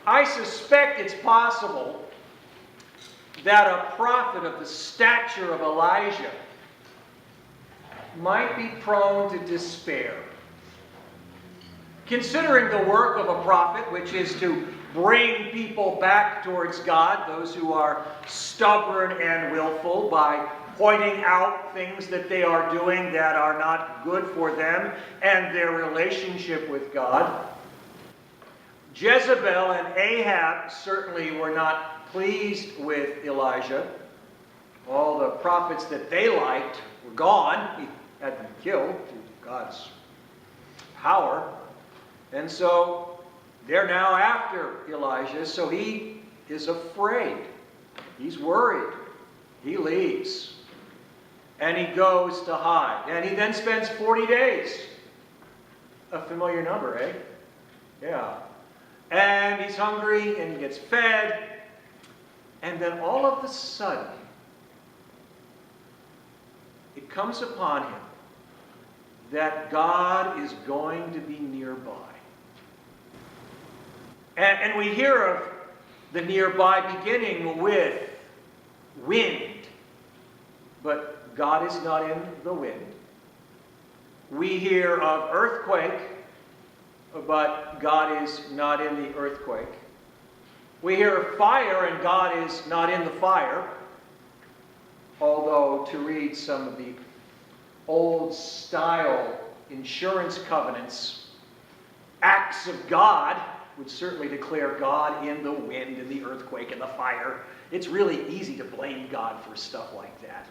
I suspect it's possible that a prophet of the stature of Elijah might be prone to despair. Considering the work of a prophet, which is to bring people back towards God, those who are stubborn and willful, by pointing out things that they are doing that are not good for them and their relationship with God. Jezebel and Ahab certainly were not pleased with Elijah. All the prophets that they liked were gone. He had been killed due to God's power. And so they're now after Elijah, so he is afraid. He's worried. He leaves. And he goes to hide. And he then spends 40 days. A familiar number, eh? Yeah. And he's hungry, and he gets fed. And then all of a sudden, it comes upon him that God is going to be nearby. And we hear of the nearby beginning with wind. But God is not in the wind. We hear of earthquake, but God is not in the earthquake. We hear of fire, and God is not in the fire. Although to read some of the old-style insurance covenants, acts of God would certainly declare God in the wind and the earthquake and the fire. It's really easy to blame God for stuff like that.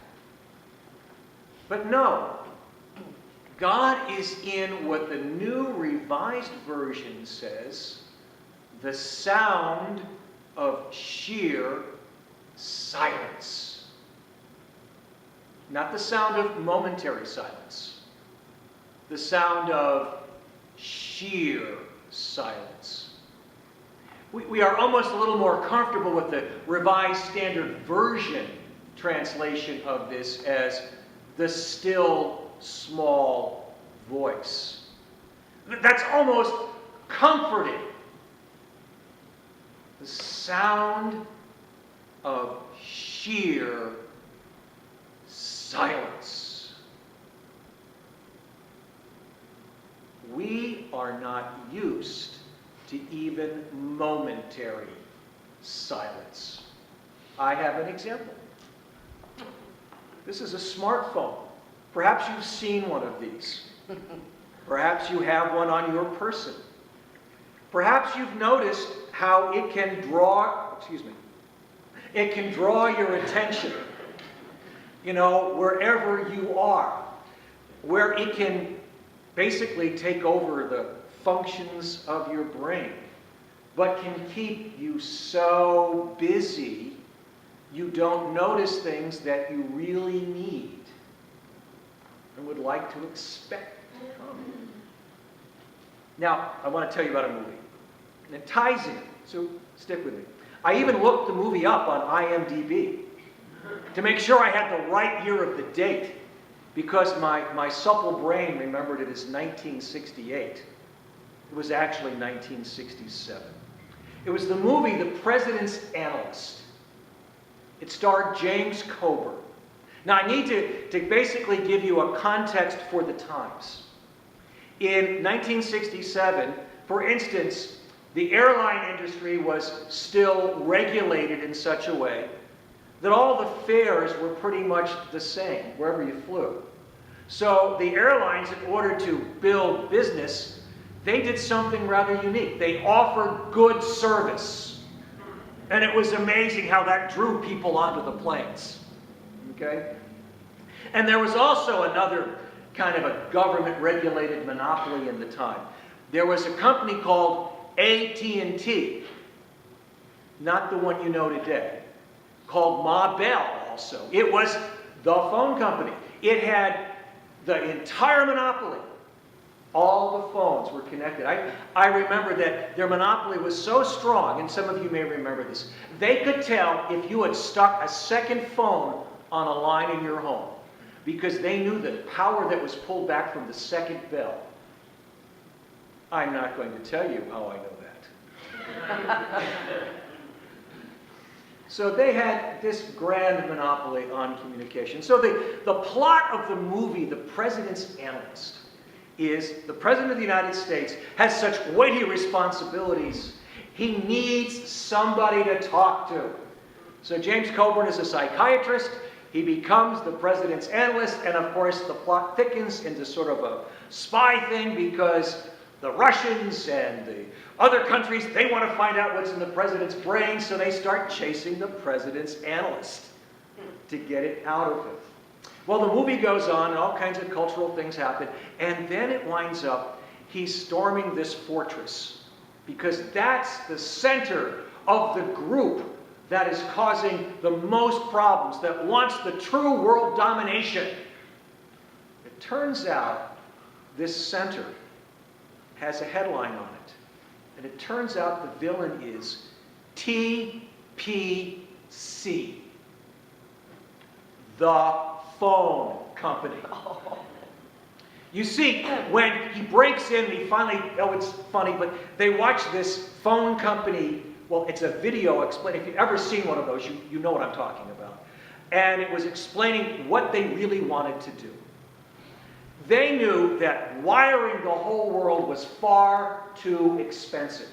But no, God is in what the New Revised Version says, the sound of sheer silence. Not the sound of momentary silence. The sound of sheer silence. We are almost a little more comfortable with the Revised Standard Version translation of this as the still small voice. That's almost comforting. The sound of sheer silence. We are not used to even momentary silence. I have an example. This is a smartphone. Perhaps you've seen one of these. Perhaps you have one on your person. Perhaps you've noticed how it can draw, it can draw your attention, wherever you are, where it can basically take over the functions of your brain, but can keep you so busy you don't notice things that you really need and would like to expect to come. Now, I want to tell you about a movie. And it ties in, so stick with me. I even looked the movie up on IMDb to make sure I had the right year of the date, because my supple brain remembered it as 1968. It was actually 1967. It was the movie The President's Analyst. It starred James Coburn. Now, I need to basically give you a context for the times. In 1967, for instance, the airline industry was still regulated in such a way that all the fares were pretty much the same wherever you flew. So the airlines, in order to build business, they did something rather unique. They offered good service. And it was amazing how that drew people onto the planes. Okay? And there was also another kind of a government-regulated monopoly in the time. There was a company called AT&T, not the one you know today, called Ma Bell also. It was the phone company. It had the entire monopoly. All the phones were connected. I remember that their monopoly was so strong, and some of you may remember this, they could tell if you had stuck a second phone on a line in your home, because they knew the power that was pulled back from the second bell. I'm not going to tell you how I know that. So they had this grand monopoly on communication. So the plot of the movie, The President's Analyst, is the President of the United States has such weighty responsibilities, he needs somebody to talk to. So James Coburn is a psychiatrist. He becomes the President's Analyst, and of course the plot thickens into sort of a spy thing because the Russians and the other countries, they want to find out what's in the President's brain, so they start chasing the President's Analyst to get it out of him. Well, the movie goes on, and all kinds of cultural things happen, and then it winds up, he's storming this fortress, because that's the center of the group that is causing the most problems, that wants the true world domination. It turns out this center has a headline on it, and it turns out the villain is TPC, the phone company. You see, when he breaks in, he finally, oh, it's funny, but they watch this phone company. Well, it's a video explaining. If you've ever seen one of those, you know what I'm talking about. And it was explaining what they really wanted to do. They knew that wiring the whole world was far too expensive.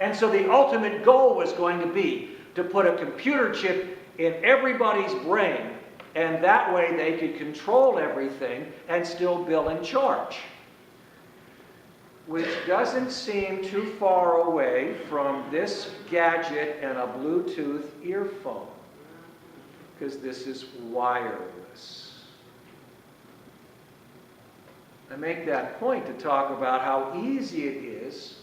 And so the ultimate goal was going to be to put a computer chip in everybody's brain, and that way they could control everything and still bill and charge. Which doesn't seem too far away from this gadget and a Bluetooth earphone, because this is wireless. I make that point to talk about how easy it is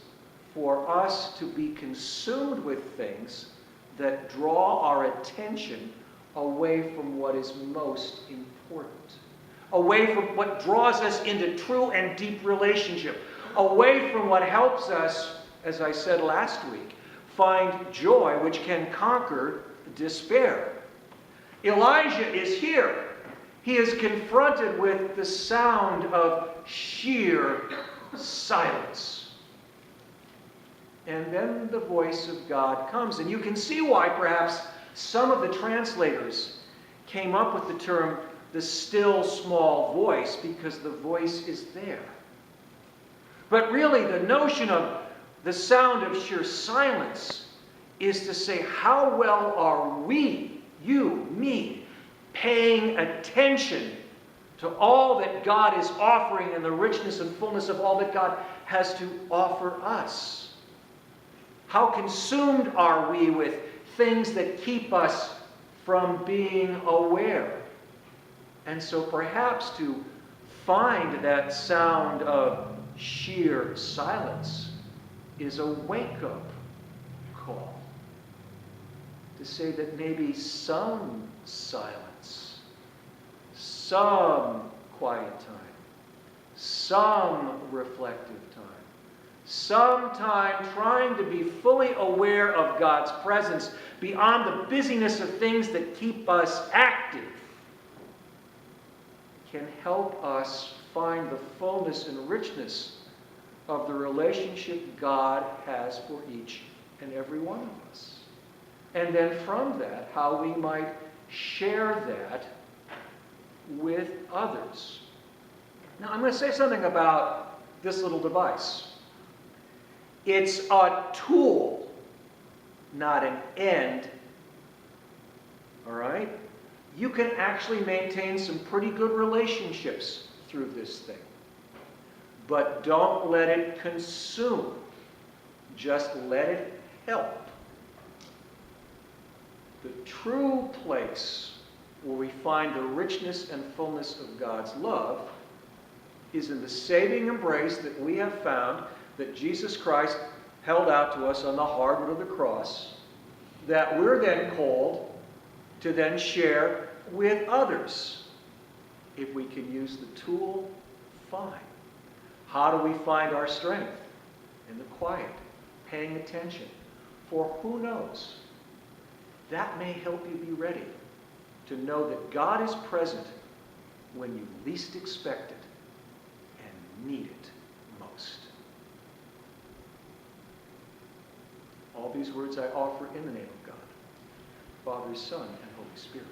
for us to be consumed with things that draw our attention away from what is most important, away from what draws us into true and deep relationship, away from what helps us, as I said last week, find joy which can conquer despair. Elijah is here. He is confronted with the sound of sheer silence. And then the voice of God comes. And you can see why perhaps some of the translators came up with the term, the still small voice, because the voice is there. But really, the notion of the sound of sheer silence is to say, how well are we, you, me, paying attention to all that God is offering and the richness and fullness of all that God has to offer us? How consumed are we with things that keep us from being aware? And so perhaps to find that sound of sheer silence is a wake-up call. To say that maybe some silence, some quiet time, some reflective time, some time trying to be fully aware of God's presence beyond the busyness of things that keep us active, can help us find the fullness and richness of the relationship God has for each and every one of us. And then from that, how we might share that with others. Now, I'm going to say something about this little device. It's a tool, not an end. All right? You can actually maintain some pretty good relationships through this thing. But don't let it consume. Just let it help. The true place where we find the richness and fullness of God's love is in the saving embrace that we have found that Jesus Christ held out to us on the hardwood of the cross, that we're then called to then share with others. If we can use the tool, fine. How do we find our strength? In the quiet, paying attention. For who knows? That may help you be ready to know that God is present when you least expect it and need it most. All these words I offer in the name of God, Father, Son, and Holy Spirit.